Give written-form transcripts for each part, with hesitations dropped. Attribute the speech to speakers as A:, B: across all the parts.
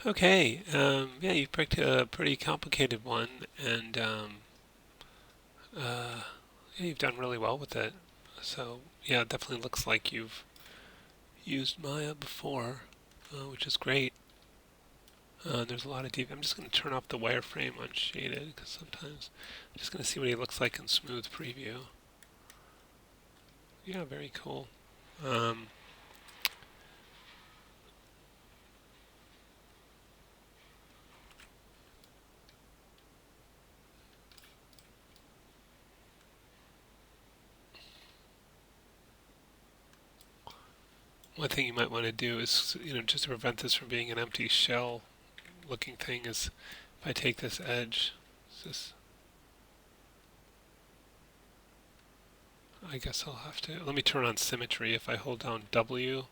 A: Okay, yeah, you picked a pretty complicated one, and yeah, you've done really well with it. So, yeah, it definitely looks like you've used Maya before, which is great. There's a lot of deep. I'm just going to turn off the wireframe unshaded because sometimes I'm just going to see what he looks like in smooth preview. Yeah, very cool. Um, One thing you might want to do is, just to prevent this from being an empty shell looking thing is if I take this edge, this I guess I'll have to. Let me turn on symmetry. If I hold down W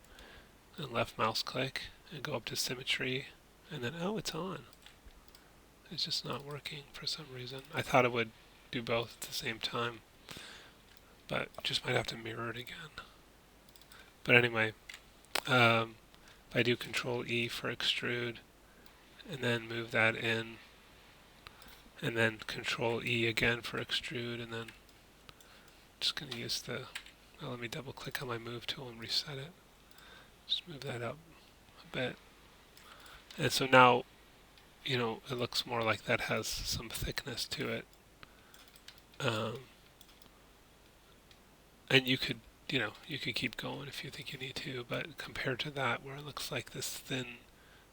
A: and left mouse click and go up to symmetry, and then, oh, it's on. It's just not working for some reason. I thought it would do both at the same time, but just might have to mirror it again. But anyway, if I do Control E for extrude, and then move that in, and then Control E again for extrude, and then just going to use let me double click on my move tool and reset it. Just move that up a bit. And so now, it looks more like that has some thickness to it. Um, and you could keep going if you think you need to, but compared to that where it looks like this thin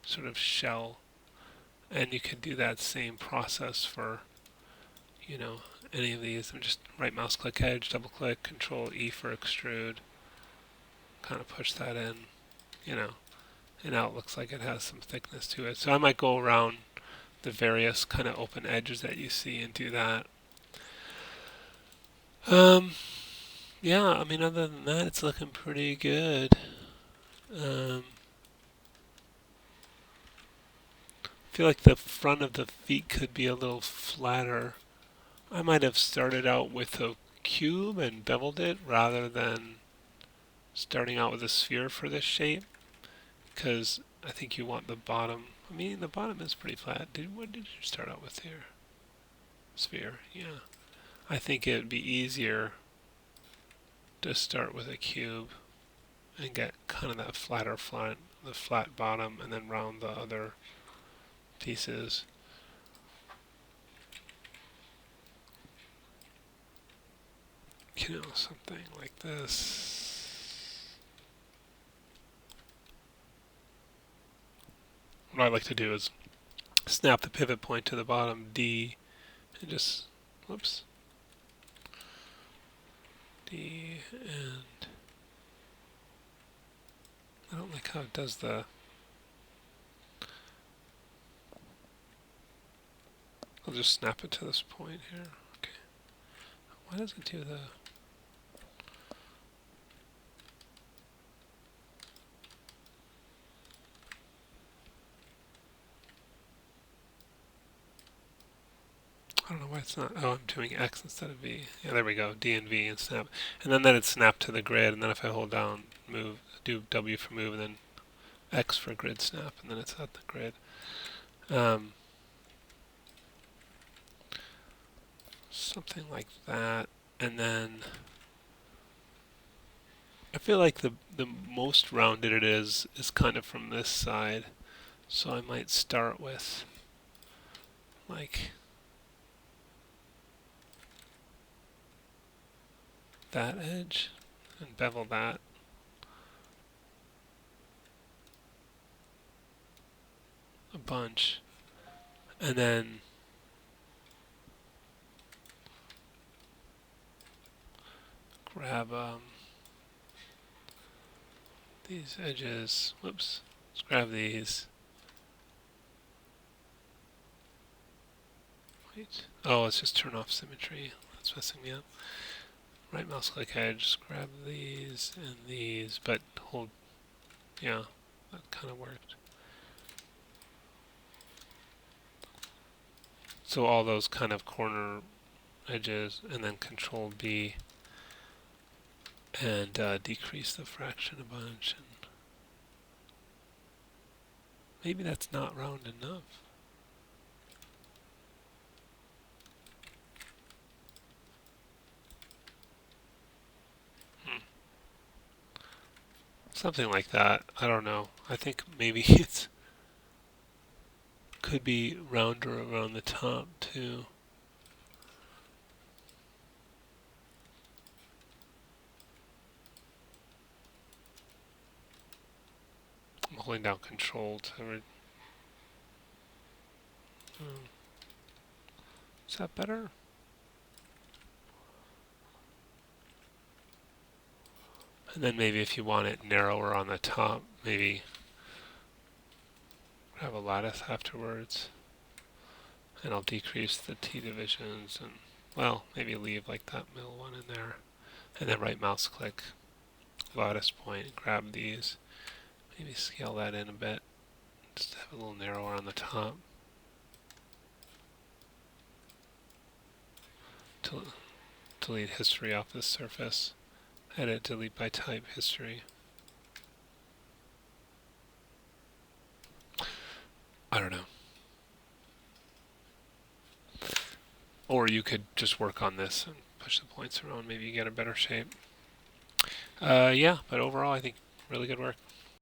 A: sort of shell, and you could do that same process for, you know, any of these. I'm just right mouse click edge, double click, Control E for extrude, kind of push that in, you know, and now it looks like it has some thickness to it. So I might go around the various kind of open edges that you see and do that. Um, yeah, I mean, other than that, it's looking pretty good. Um, I feel like the front of the feet could be a little flatter. I might have started out with a cube and beveled it rather than starting out with a sphere for this shape, because I think you want the bottom. I mean, the bottom is pretty flat. What did you start out with here? Sphere, yeah. I think it would be easier to start with a cube and get kind of that flatter front, the flat bottom, and then round the other pieces. Something like this. What I like to do is snap the pivot point to the bottom D and just, whoops, D, and I don't like how it does I'll just snap it to this point here. Okay. Why does it do the, I don't know why it's not, oh, I'm doing X instead of V. Yeah, there we go, D and V and snap. And then it's snapped to the grid, and then if I hold down, do W for move, and then X for grid snap, and then it's at the grid. Something like that, and then I feel like the most rounded it is kind of from this side, so I might start with like that edge and bevel that. A bunch, and then grab these edges. Whoops. Let's grab these. Wait. Oh, let's just turn off symmetry. That's messing me up. Right mouse click edge. Grab these and these, but hold. Yeah, that kind of worked. So all those kind of corner edges, and then Control B and decrease the fraction a bunch. And Maybe that's not round enough. Something like that. I don't know. I think maybe it's could be rounder around the top too. I'm holding down Control to. Is that better? And then maybe if you want it narrower on the top, maybe have a lattice afterwards. And I'll decrease the T divisions and, well, maybe leave like that middle one in there. And then right mouse click, lattice point, grab these. Maybe scale that in a bit. Just have a little narrower on the top. Delete history off this surface. Edit, delete by type, history. I don't know. Or you could just work on this and push the points around. Maybe you get a better shape. Yeah, but overall I think really good work.